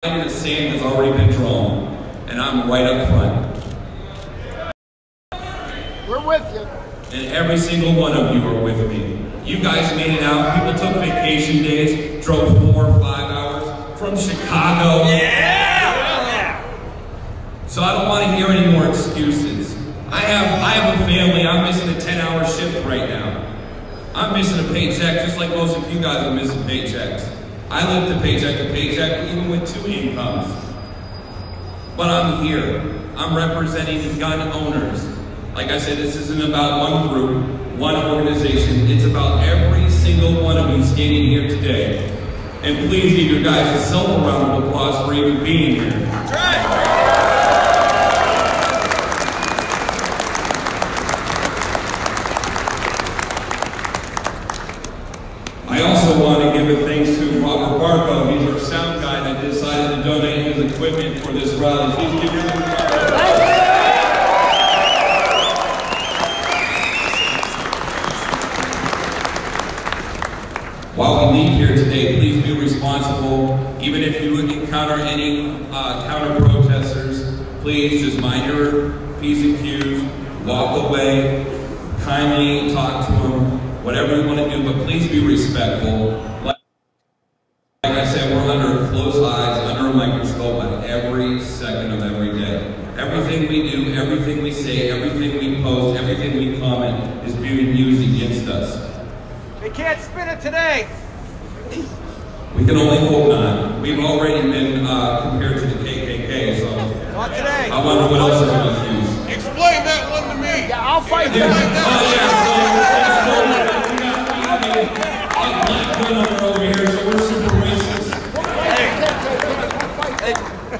The sand has already been drawn, and I'm right up front. We're with you. And every single one of you are with me. You guys made it out. People took vacation days, drove 4 or 5 hours from Chicago. Yeah! So I don't want to hear any more excuses. I have a family. I'm missing a 10-hour shift right now. I'm missing a paycheck just like most of you guys are missing paychecks. I live to paycheck, even with 2 incomes. But I'm here. I'm representing the gun owners. Like I said, this isn't about one group, one organization. It's about every single one of you standing here today. And please give your guys a round of applause for even being here. That's right. I also want to give a thanks to Robert Barco. He's our sound guy that decided to donate his equipment for this rally. Please give your hand. While we leave here today, please be responsible. Even if you encounter any counter-protesters, please just mind your P's and Q's, walk away, kindly talk to them, whatever you want to do, but please be respectful. Like I said, we're under close eyes, under a microscope at every second of every day. Everything we do, everything we say, everything we post, everything we comment is being used against us. They can't spin it today. We can only hope not. We've already been compared to the KKK, so Not today. I wonder what else they're going to use. Explain that one to me. Yeah, I'll fight Yeah. that. A black gun owner over here, so we're super racist.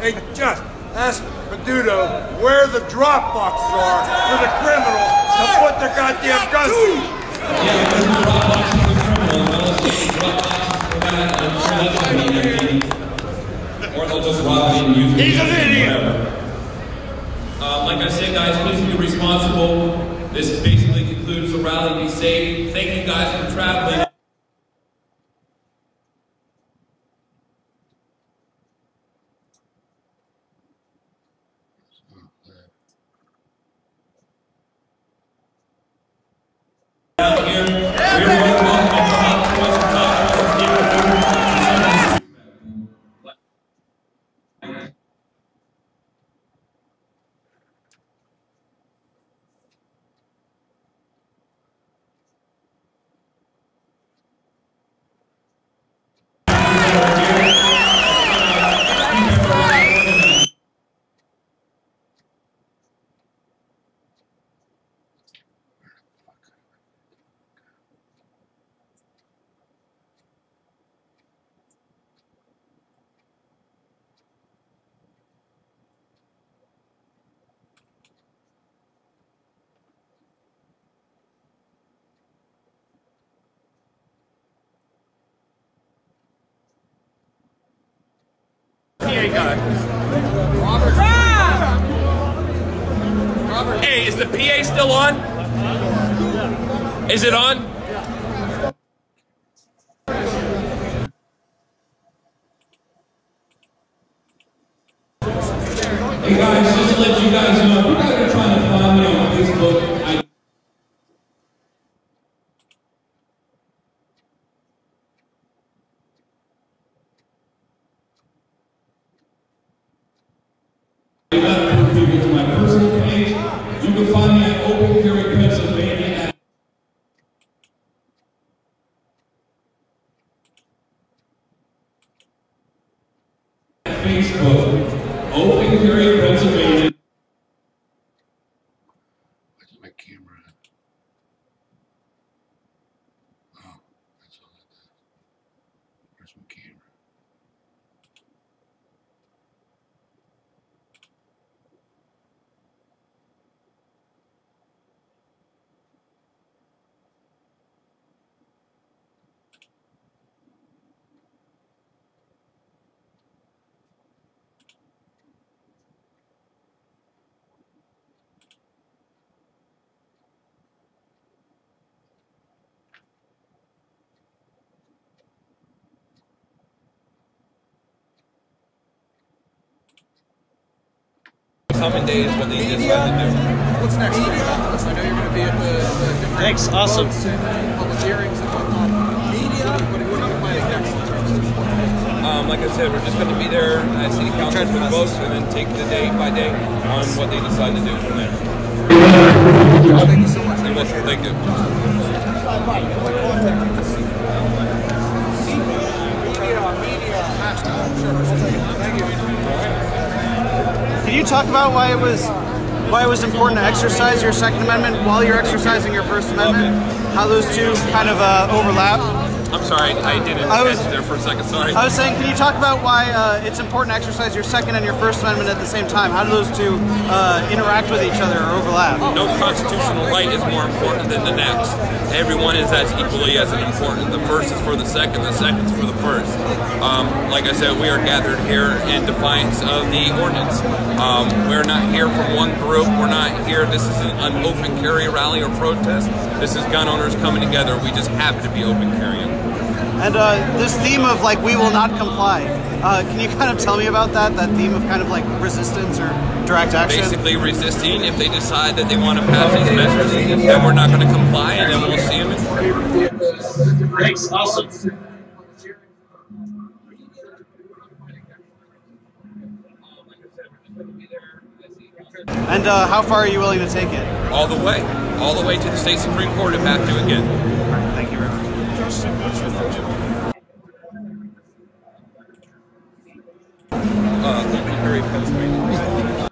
Hey, just ask Medudo where the drop boxes are for the criminals to put their goddamn guns in. Yeah, there's no drop boxes for criminals. Unless they drop boxes for that, I'm sure that's going to be empty. Or they'll just rob it and use it. He's an idiot. Like I said, guys, please be responsible. This basically concludes the rally. Be safe. Thank you guys for traveling. Out here, we're welcome to talk to us and talk to us and PA guy. Robert. Hey, is the PA still on? Is it on? Hey guys, just to let you guys know, if you guys are trying to find me on Facebook, I got people to my personal page. You can find me at Open Carry, Pennsylvania at Facebook. Open Carry, Pennsylvania. Where's my camera at? Oh, that's all that does. Where's my camera? coming days what they decide to do. What's next? I know you're going to be at the different Thanks, awesome. votes and public hearings and whatnot. Media? What are you planning next in terms of Like I said, we're just going to be there at City Council for the votes and then take the day by day on what they decide to do from there. Thank you so much. Thank you. Can you talk about why it was important to exercise your Second Amendment while you're exercising your First Amendment? How those two kind of overlap? I'm sorry, I didn't catch there for a second, sorry. I was saying, can you talk about why it's important to exercise your Second and your First Amendment at the same time? How do those two interact with each other or overlap? No constitutional right is more important than the next. Everyone is as equally as important. The first is for the second is for the first. Like I said, we are gathered here in defiance of the ordinance. We're not here from one group. We're not here. This is an open carry rally or protest. This is gun owners coming together. We just happen to be open carrying. And this theme of like we will not comply. Can you kind of tell me about that theme of kind of like resistance or direct action? Basically resisting. If they decide that they want to pass these measures, then we're not going to comply, and then we'll see them in court. Thanks, awesome. And how far are you willing to take it? All the way to the state Supreme Court if have to again. Thank you very much. Very Pennsylvania.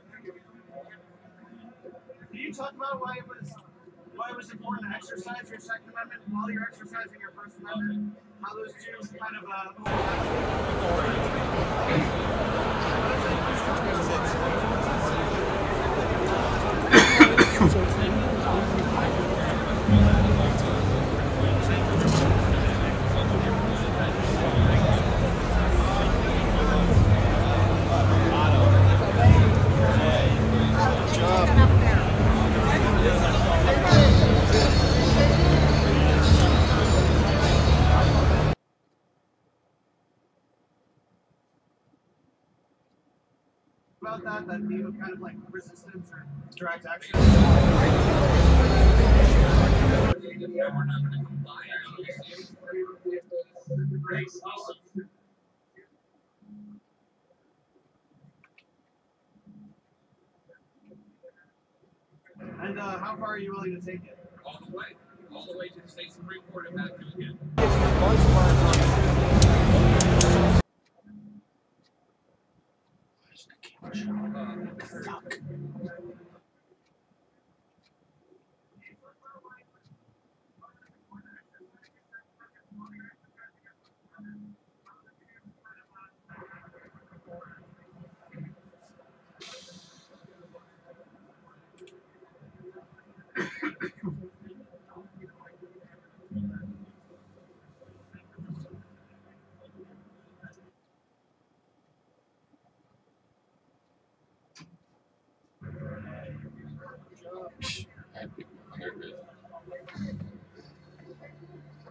Can you talk about why it was important to exercise your Second Amendment while you're exercising your First Amendment? How those two kind of about that theme of kind of like resistance or direct action? And how far are you willing to take it? All the way to the state Supreme Court if have to again. Fuck.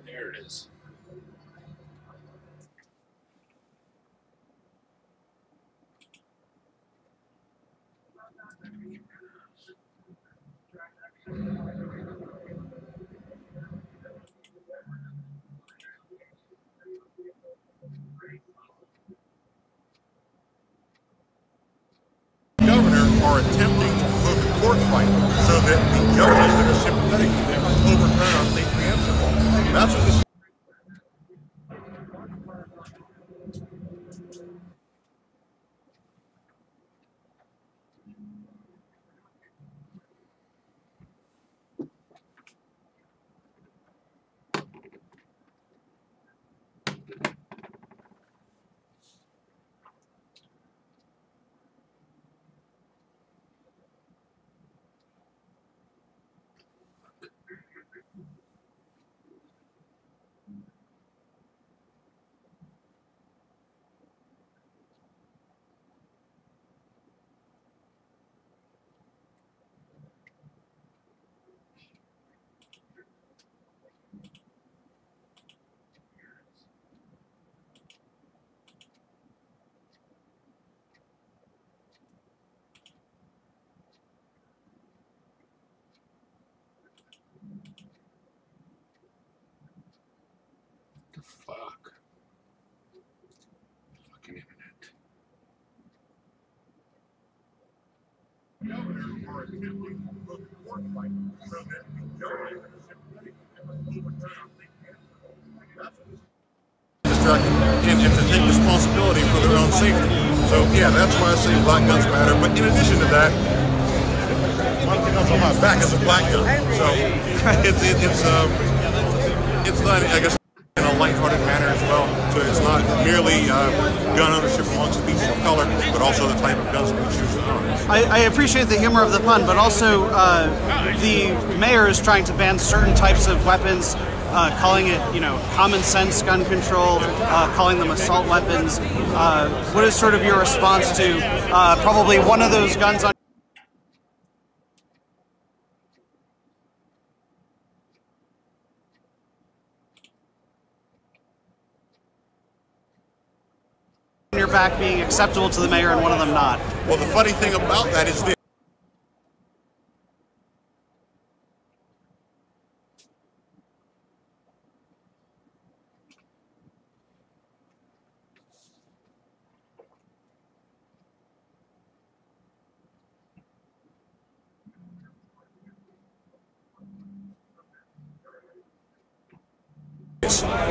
There it is. Governor are attempting to provoke a court fight so that the governors that are sympathetic to them overturn our state preemption law. That's what this the fuck? Fucking internet. And to take responsibility for their own safety. So yeah, that's why I say black guns matter. But in addition to that, one thing that's on my back is a black gun. So it's not, I guess, in a lighthearted manner as well. So it's not merely gun ownership amongst people of color, but also the type of guns we choose to own. I appreciate the humor of the pun, but also the mayor is trying to ban certain types of weapons, calling it, common sense gun control, calling them assault weapons. What is sort of your response to probably one of those guns on your back being acceptable to the mayor and one of them not? Well, the funny thing about that is this.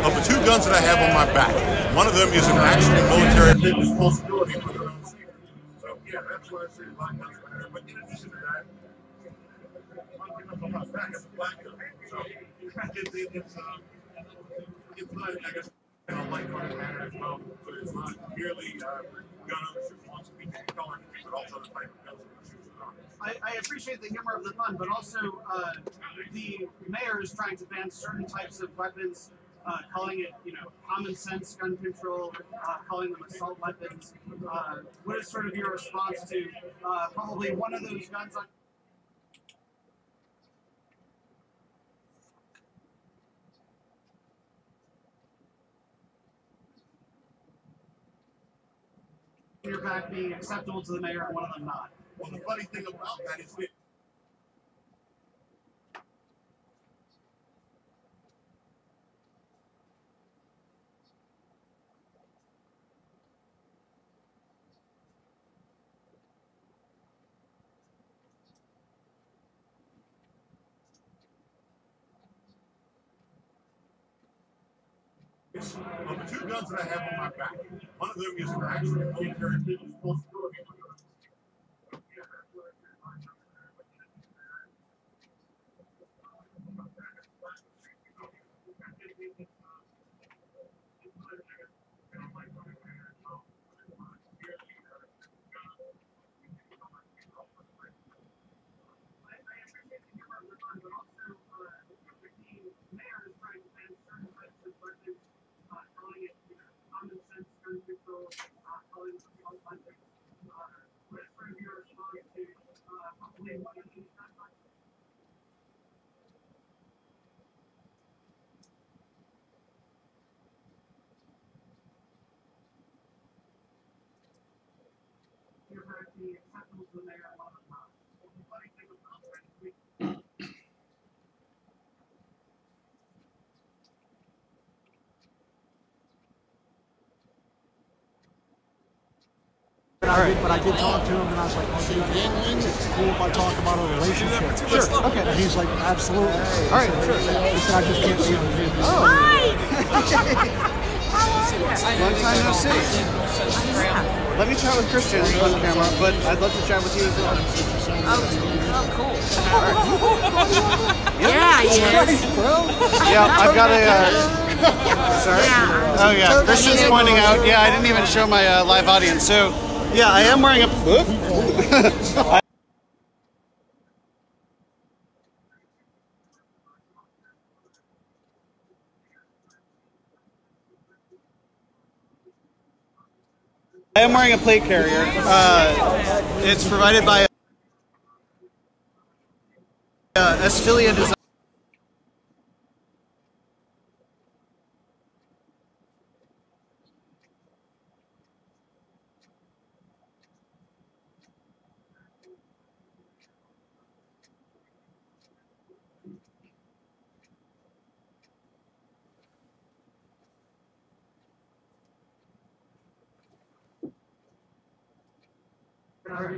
Of the two guns that I have on my back, one of them is an actual military responsibility for their own safety. So yeah, that's why I say black guns matter. But in addition to that, one thing that's on my back is a black gun. So it's not, I guess, in a lighthearted manner as well. So it's not merely gun ownership amongst people of color, but also the type of guns that we choose to own. I appreciate the humor of the pun, but also the mayor is trying to ban certain types of weapons, calling it, common sense gun control, calling them assault weapons. What is sort of your response to probably one of those guns on your back being acceptable to the mayor and one of them not? Well, the funny thing about that is this. Of the two guns that I have on my back, one of them is an actual military responsibility for their own safety. So yeah, that's what I say. But I did talk to him, and I was like, "Oh, dude, it's cool if I talk about a relationship." Sure. Okay. And he's like, "Absolutely." All right. Sure. He said, "I just can't see him." Hi! How are you? Long time no see. Let me chat with Christian on camera, but I'd love to chat with you as well. Oh, cool. Yep. Yeah, he is. Yeah, I've got a. Sorry. Yeah. Oh yeah, Christian's pointing out. Yeah, I didn't even show my live audience. So, yeah, I am wearing a. I am wearing a plate carrier. It's provided by Asphilia Design.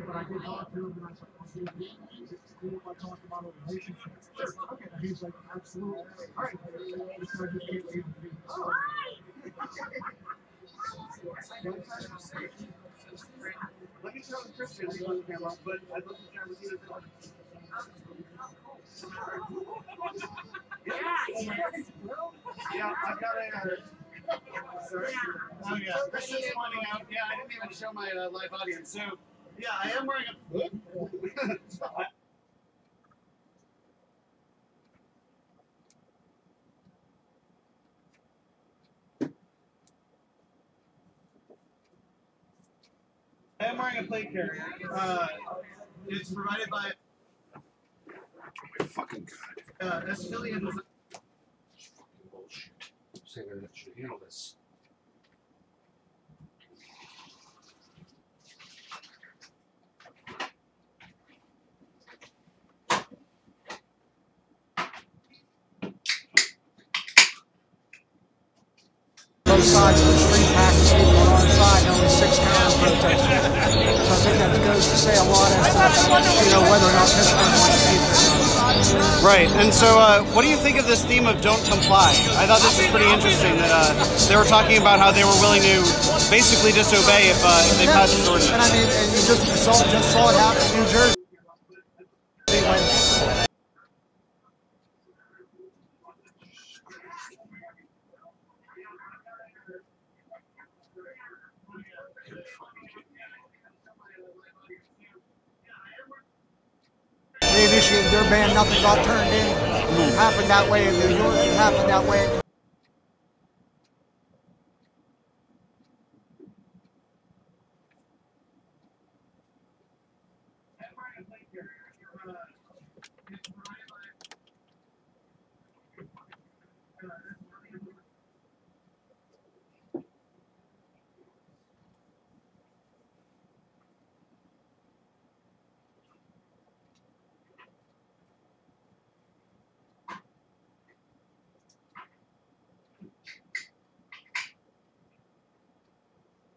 but I did talk to him, and I was like, is it cool if I talk about a relationship? Sure. Okay. And he's like, absolutely. All right. So I just can't wait to be. Oh. Let me show the Christian on camera, but I'd love to share with you as well. Yeah, I've got a. Sorry. Oh yeah, Christian's pointing out. Yeah, I didn't even show my live audience. So, yeah, I am wearing a. I am wearing a plate carrier. It's provided by. Oh my fucking god. Estilian was. Fucking bullshit. Say that should handle this. Both sides of the street package people are on side, only 6 cars protesting. So I think that goes to say a lot as to, whether or not this one might be this. Right, and so what do you think of this theme of don't comply? I thought this was pretty interesting that they were talking about how they were willing to basically disobey if they passed this ordinance. And I mean, and you just saw it happen in New Jersey. They initiated their ban, nothing got turned in. It happened that way in New York, it happened that way.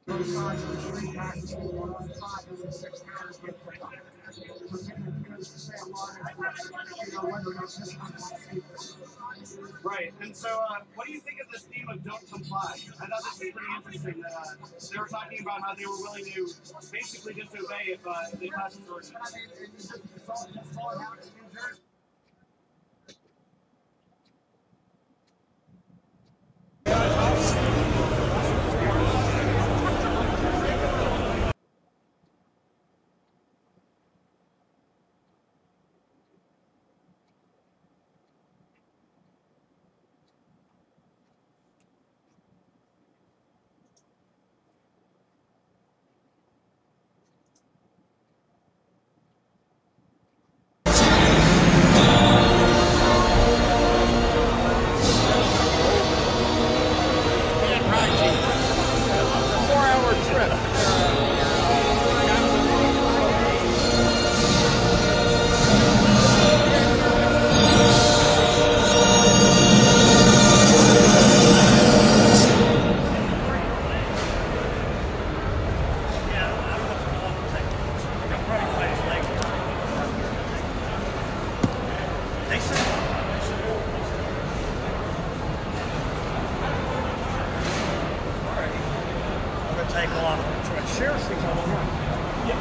Both sides of the street package people are on side, only 6 cars protesting. So I think that goes to say a lot as to, whether or not this one might be this. Right, and so what do you think of this theme of don't comply? I thought this was pretty interesting that they were talking about how they were willing to basically disobey if they passed this ordinance. I mean, and you just saw it happen in New Jersey. Take off. Sheriff's over here. Yep.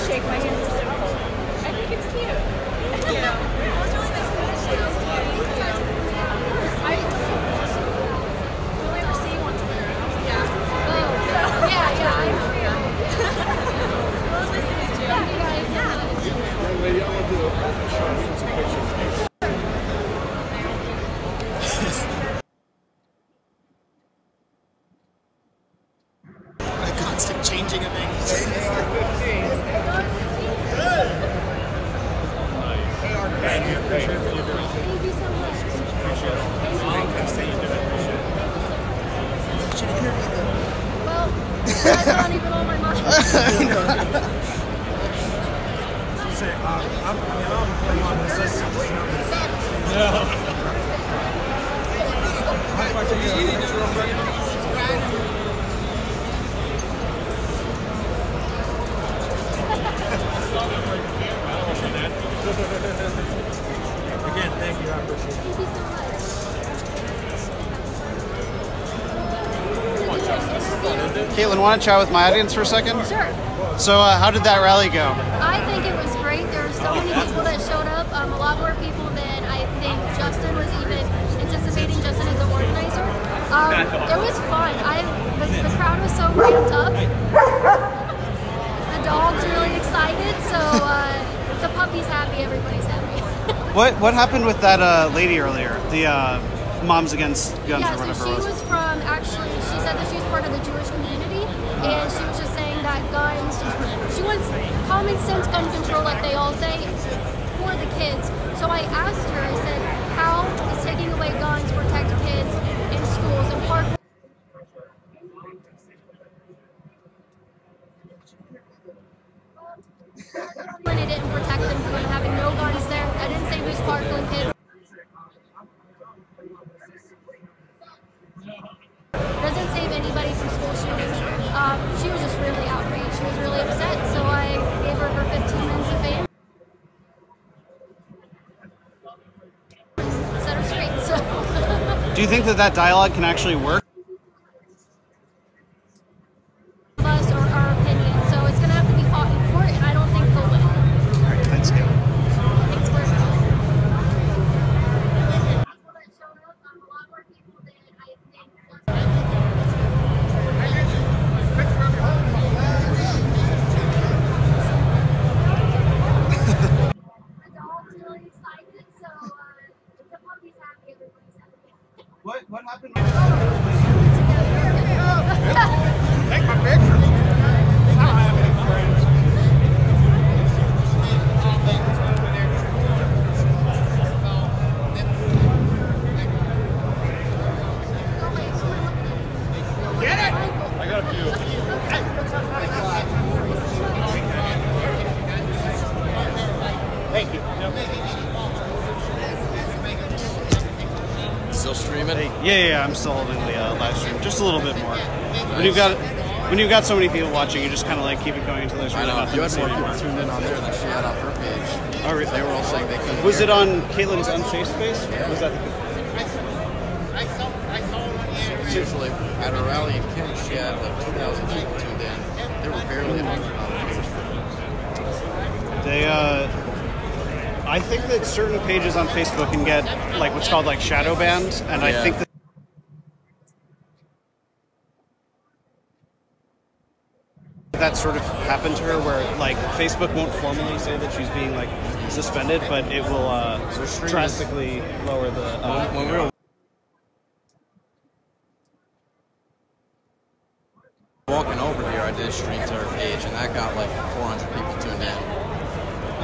Shake my hand. I think it's cute. Yeah. It was really nice to meet you. appreciate what you do. Thank you so much. Appreciate it. Thanks that you do it. Appreciate it. Well, that's not even all my money. Say, I'm playing on this. Yeah. Again, thank you. I appreciate it. Thank you so much. Caitlin, want to chat with my audience for a second? Sure. So, how did that rally go? I think it was great. There were so many people that showed up. A lot more people than I think Justin was even anticipating. Justin is the organizer. It was fun. The crowd was so ramped up. The dog's really excited. So the puppy's happy. Everybody's happy. What happened with that lady earlier? The Moms Against Guns Yeah, or whatever so she it was. was from, actually, she said that she was part of the Jewish community, and she was just saying that guns, she wants common sense gun control, like they all say, for the kids. So I asked her, I said, how is taking away guns protect kids in schools and parks? When it didn't protect them from having no guns there. I didn't say who's Parkland kids. Doesn't save anybody from school shootings. She was just really outraged. She was really upset, so I gave her 15 minutes of fame. Set her straight. So. Do you think that dialogue can actually work? Us or our opinion, so it's going to have to be fought in court, and I don't think they'll win. All right, thanks, Caitlin. Thanks for What happened? Take my picture. I don't have any friends. Get it? I got a few. Thank you. Still streaming? Yeah, I'm still holding the live stream, just a little bit more. When you've got so many people watching, you just kind of like keep it going until there's really nothing You to had say more anymore. people tuned in on there than she had on her page. Oh, really? They were all saying they couldn't. Was hear it on Caitlin's unsafe space? Was that Usually at a rally in Penn, she had like 2,000 people tuned in. There were barely 100 on the page. I think that certain pages on Facebook can get like what's called like shadow banned, and I think that sort of happened to her, where like Facebook won't formally say that she's being like suspended, but it will drastically lower the. When we were walking over here, I did stream to her page, and that got like 400 people tuned in.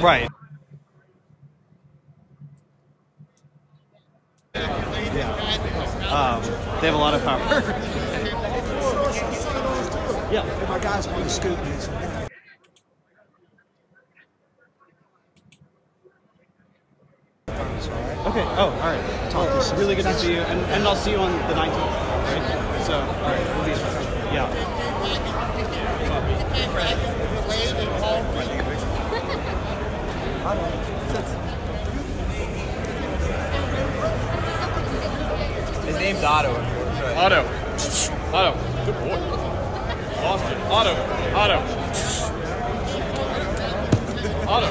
Right. They have a lot of power. Yeah. My guys want to scoop these. Okay. Oh, all right. Talk. It's really good to see you, and I'll see you on the 19th. Right? So, all right. We'll be. Yeah. His name's Otto. Otto. Otto. Good boy. Austin. Otto. Otto. Otto.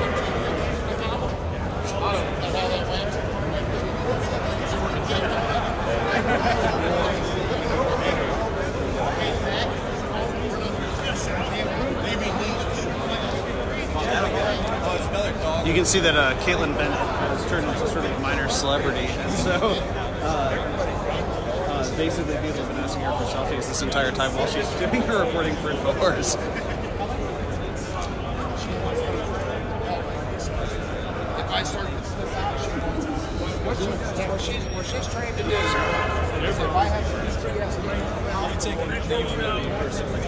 You can see that Caitlin Bennett has turned into sort of a minor celebrity, and so basically people have been asking her for selfies this entire time while she's doing her reporting for InfoWars. If I start What she's trained to do is if I have PTSD, I'll take it.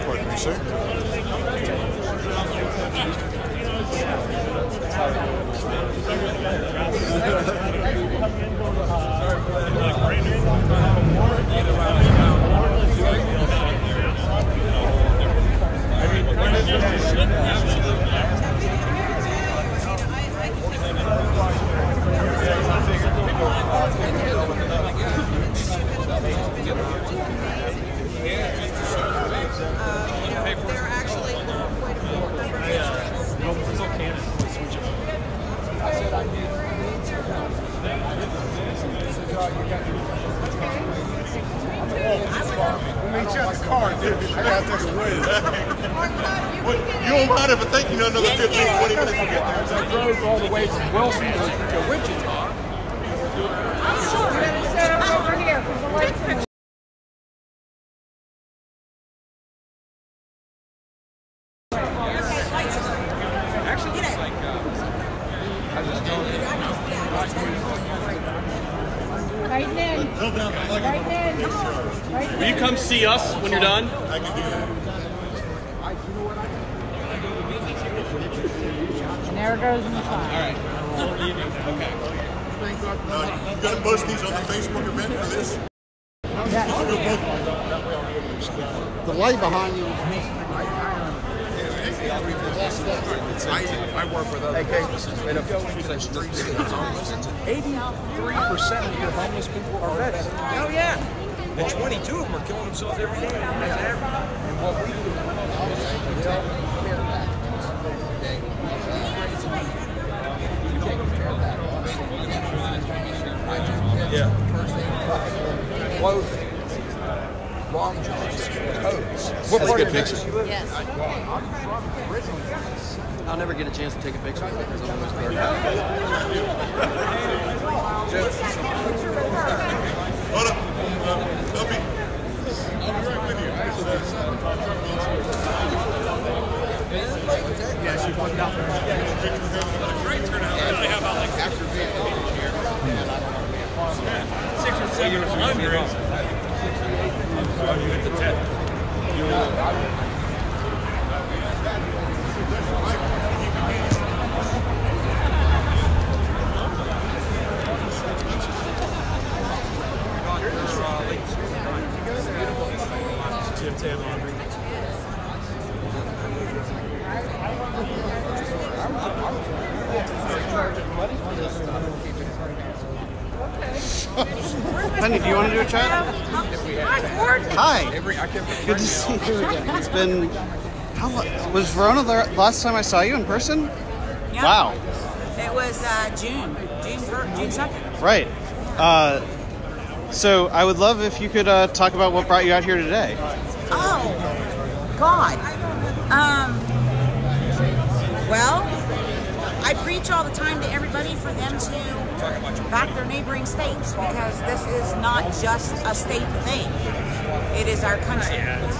Pardon me, sir. They're actually quite a number of It's all canon. Switch it. We'll meet you at the car, dude. I gotta take a whiz. You don't mind if I think you know another 15, 20 minutes to get there? I drove all the way from Wilson to Wichita. over here because the lights. Will you come see us when you're done? I can do that. And there it goes in the fire. All right. Okay. You got to post these on the Facebook event for this? The light behind you. I work with other businesses that have such streets. 83% of your homeless people are vets. Oh yeah. And 22 of them are killing themselves every day. And what we do is take care of that. Yeah. Clothing. Long johns. Coats. What part of picture? Yes. I'll never get a chance to take a picture with it because I'm always burned out. Hold up. I'll be right with you. Yeah, she walked out there. Great turnout. Really, how about like after being here? 6 or 700. Oh, you hit the 10. Penny, do you want to do a chat? Hi. Good to see you again. It's been... How long? Was Verona the last time I saw you in person? Yeah. Wow. It was June 2nd. Right. So I would love if you could talk about what brought you out here today. Oh, God. Well, I preach all the time to everybody for them to back their neighboring states because this is not just a state thing. It is our country.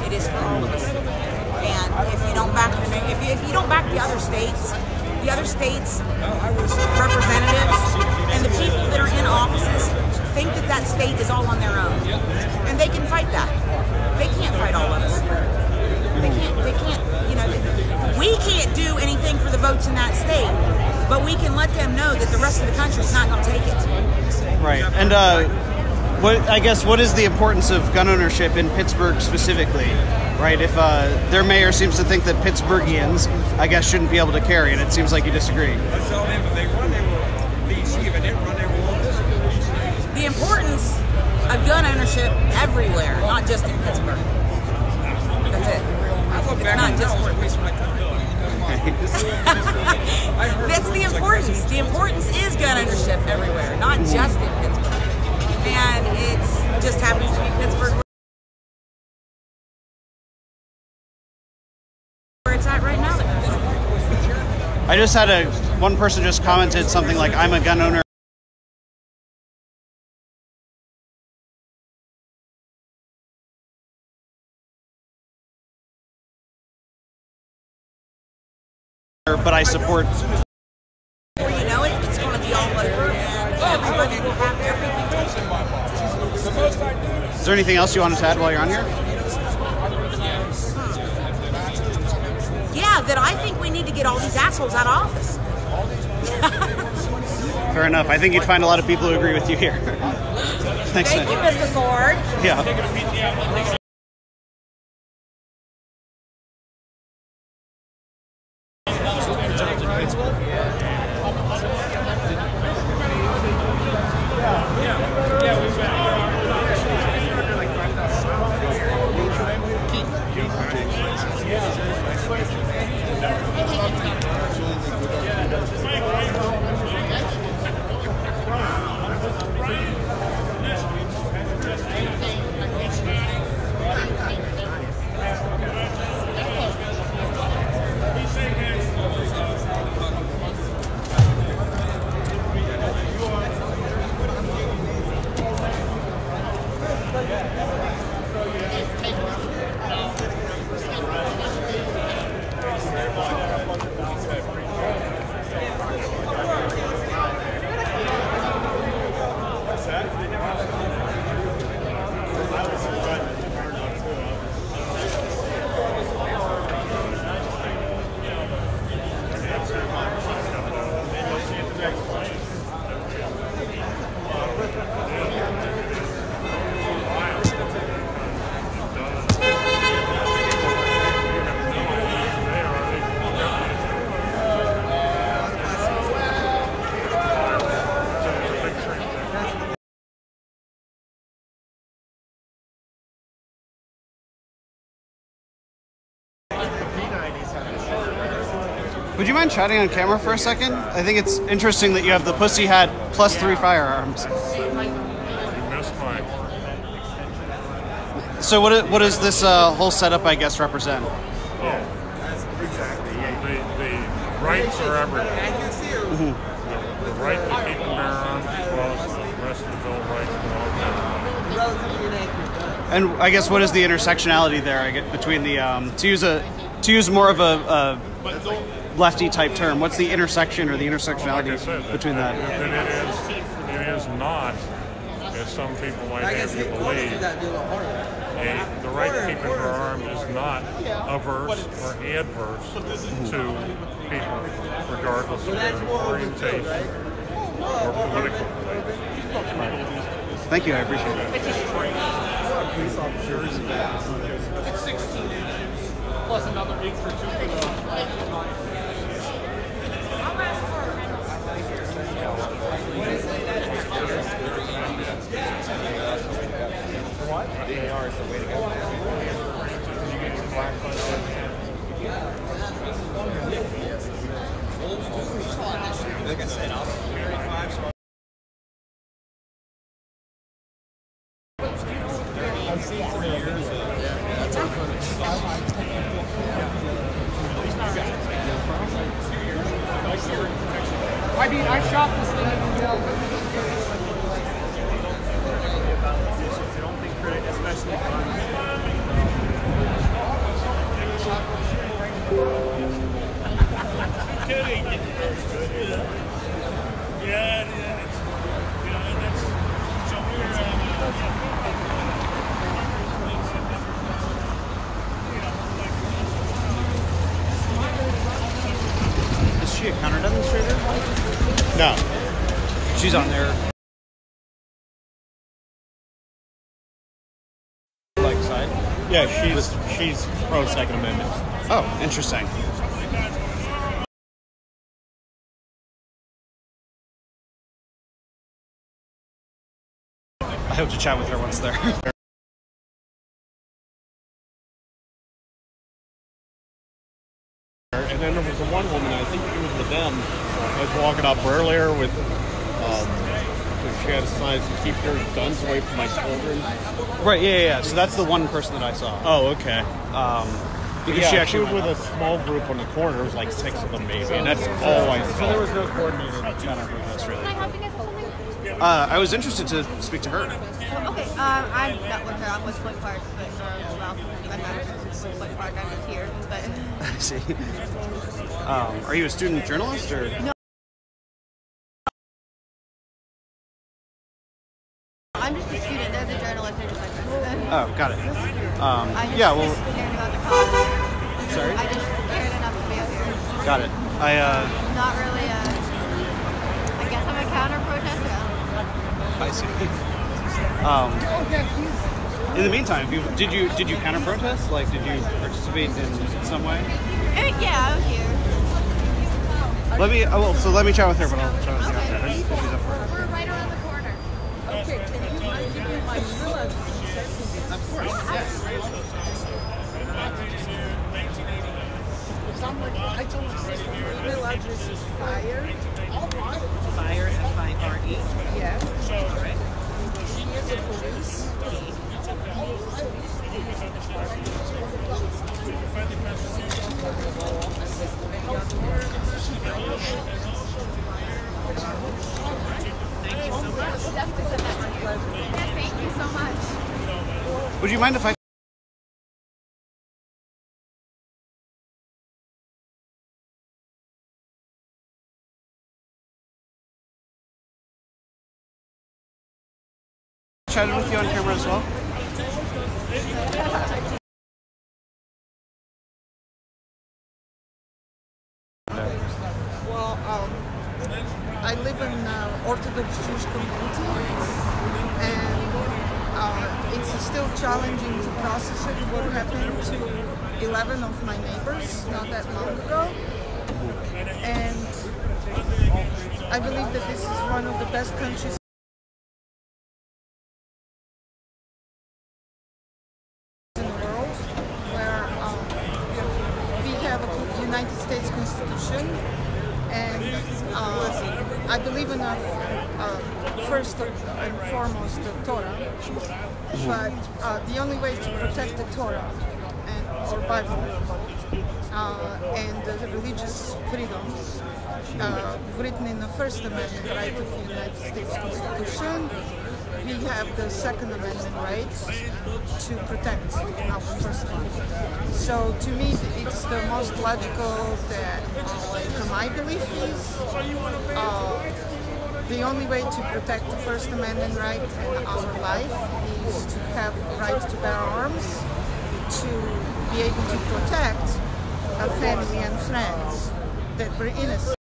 It is for all of us. And if you don't back if you don't back the other states representatives and the people that are in offices think that that state is all on their own, and they can fight that. They can't fight all of us. They can't. You know, we can't do anything for the votes in that state, but we can let them know that the rest of the country is not going to take it. Right. And what is the importance of gun ownership in Pittsburgh specifically? Right. If their mayor seems to think that Pittsburghians, I guess, shouldn't be able to carry, and it seems like you disagree. The importance of gun ownership everywhere, not just in Pittsburgh. That's it. It's not just That's the importance. The importance is gun ownership everywhere, not just in Pittsburgh. And it just happens to be Pittsburgh where it's at right now. I just had one person just commented something like, "I'm a gun owner." But I support. Before you know it, it's going to be all over, and everybody will have everything taken. Is there anything else you wanted to add while you're on here? Yeah, that I think we need to get all these assholes out of office. Fair enough. I think you'd find a lot of people who agree with you here. Thanks, Thank you, Mr. Ford. Yeah. Would you mind chatting on camera for a second? I think it's interesting that you have the pussy hat plus 3 firearms. So what does this whole setup, I guess, represent? Yeah, exactly. The rights are everything. Mm-hmm. The right to keep and bear arms as well as the rest of the Bill of Rights and all that. And I guess what is the intersectionality there? I get between the to use more of a lefty type term. What's the intersection or the intersectionality between that? It is not, as some people might have you believe, the right to keep and bear arms is not averse or adverse to people, regardless of their orientation or political beliefs. Thank you, I appreciate it. Police officers. It's 16 plus another 8 for 2 for the. What? DAR is the way to go. Like I said, I'll be 35, so I've seen 3 years. That's I mean, I shot this thing in the especially kidding. Yeah, that's so weird. Is she a counter demonstrator? No. She's on there. Side? Yeah, she's pro Second Amendment. Oh, interesting. I hope to chat with her once there. And then there was the one woman, I think she was with them, I was walking up earlier with, she had a sign to keep your guns away from my children. Right, yeah. So that's the one person that I saw. Oh, okay. Because she was with a small group on the corner. There was like 6 of them maybe, and that's all I saw. So there was no coordinated kind of that's really. Can I help you guys with something? I was interested to speak to her. Okay, I'm not with her. I'm with Point Park, but well, I'm not with Point Park. I'm just here, but. I see. Are you a student journalist or? No. I'm just a student. They're the journalists. They're just like this. Oh, got it. I just Yeah, well, cared about the cause. sorry? I just cared enough to be up here. Got it. Not really I guess I'm a counter-protester. I see. In the meantime, did you counter protest? Like, did you participate in some way? Yeah, I was here. Let me chat with her, but I'll chat with you after. She's up for it. We're right around the corner. Okay, can you give me my email address? Of course, yes. I told my sister my email address is fire. Fire, F-I-R-E. Yes. All right. She is a police. Thank you so much. Would you mind if I chatted with you on camera as well? Well, I live in Orthodox Jewish community, and it's still challenging to process it. What happened to 11 of my neighbors not that long ago, and I believe that this is one of the best countries in the world, where we have a United States Constitution, and I believe in first and foremost the Torah, but the only way to protect the Torah or Bible and the religious freedoms written in the First Amendment right of the United States Constitution, we have the Second Amendment right to protect our first one. So to me, it's the most logical that my belief is the only way to protect the First Amendment right in our life is to have rights to bear arms, to be able to protect our family and friends that were innocent.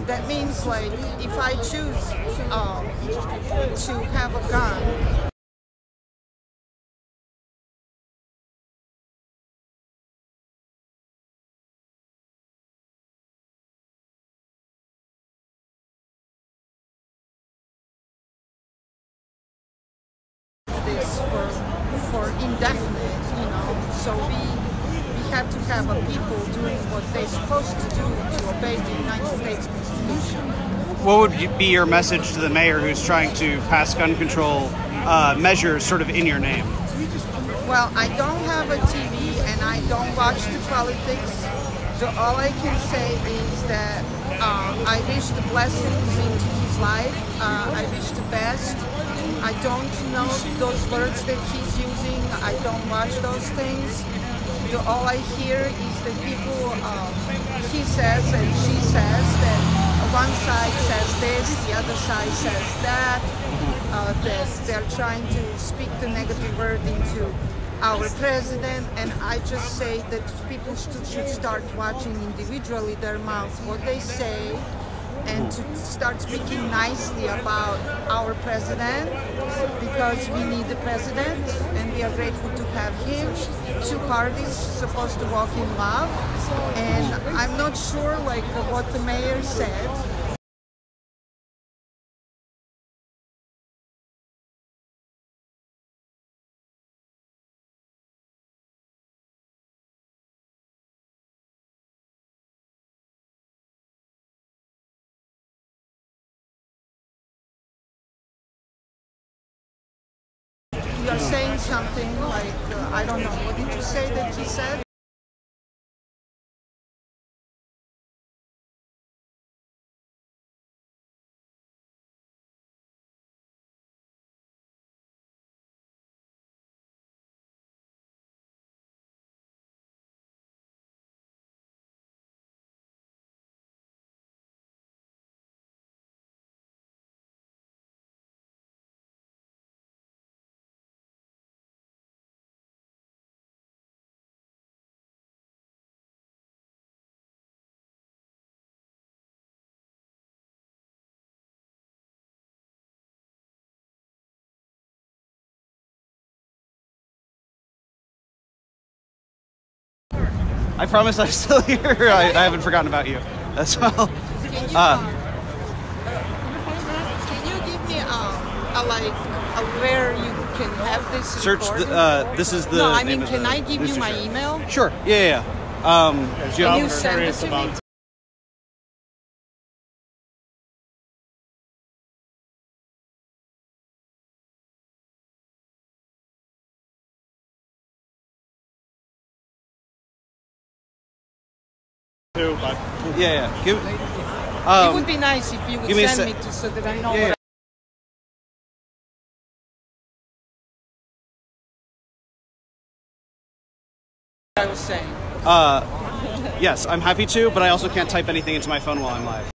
That means, like, if I choose to have a gun, this for indefinite, so we have to have a people doing what they're supposed to do to obey the United States Constitution. What would be your message to the mayor who's trying to pass gun control measures sort of in your name? Well, I don't have a TV and I don't watch the politics. So all I can say is that I wish the blessings into his life. I wish the best. I don't know those words that he's using. I don't watch those things. All I hear is that people, he says and she says that one side says this, the other side says that, that they're trying to speak the negative word into our president, and I just say that people should start watching individually their mouth what they say, and to start speaking nicely about our president, because we need the president and we are grateful to have him. Two parties supposed to walk in love, and I'm not sure like what the mayor said. You're saying something like, I don't know, what did you say that he said? I promise I'm still here. I haven't forgotten about you as well. Can you give me where you can have this Search recorded? this is the. No, I name mean, of can the I give you my newspaper. email? Sure. Yeah. Can you send it to me? Yeah. Give, it would be nice if you would send me to so that I know what I was saying. Yes, I'm happy to, but I also can't type anything into my phone while I'm live.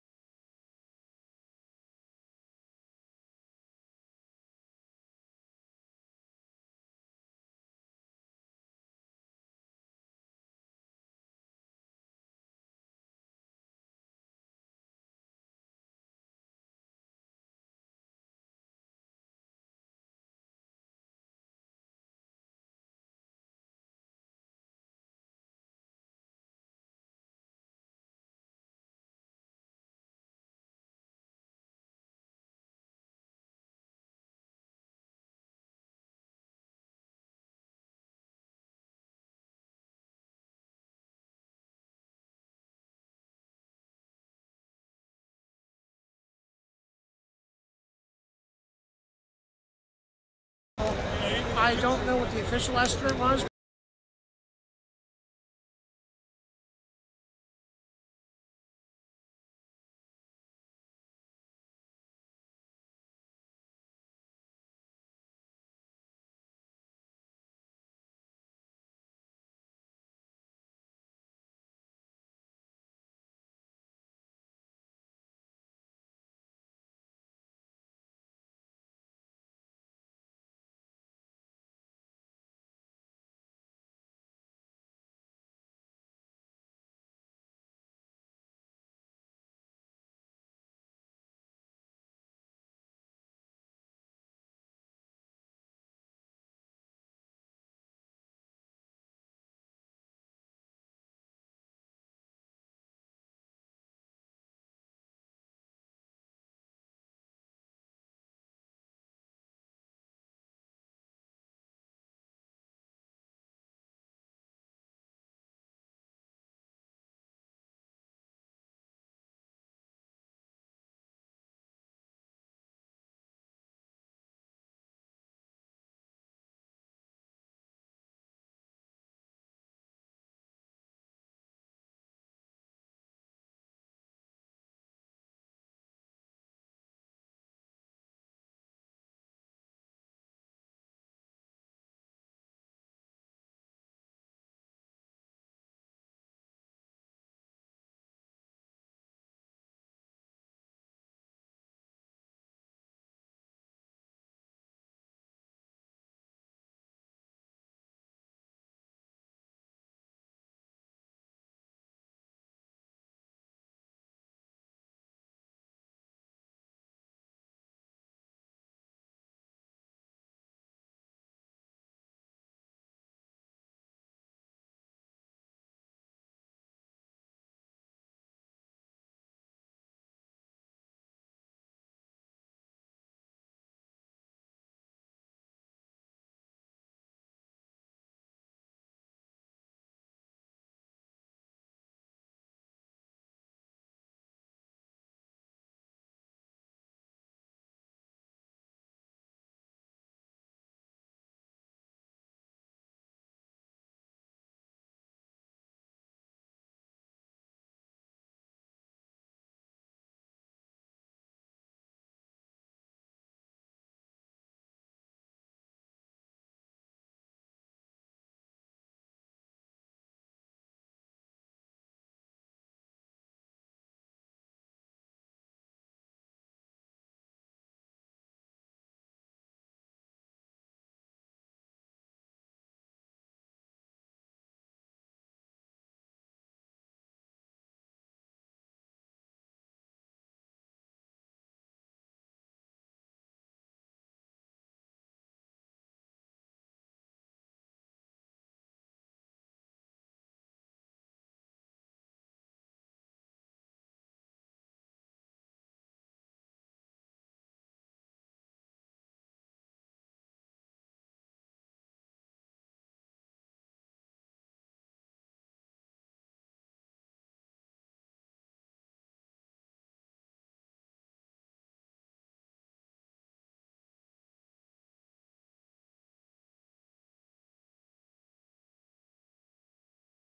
I don't know what the official estimate was,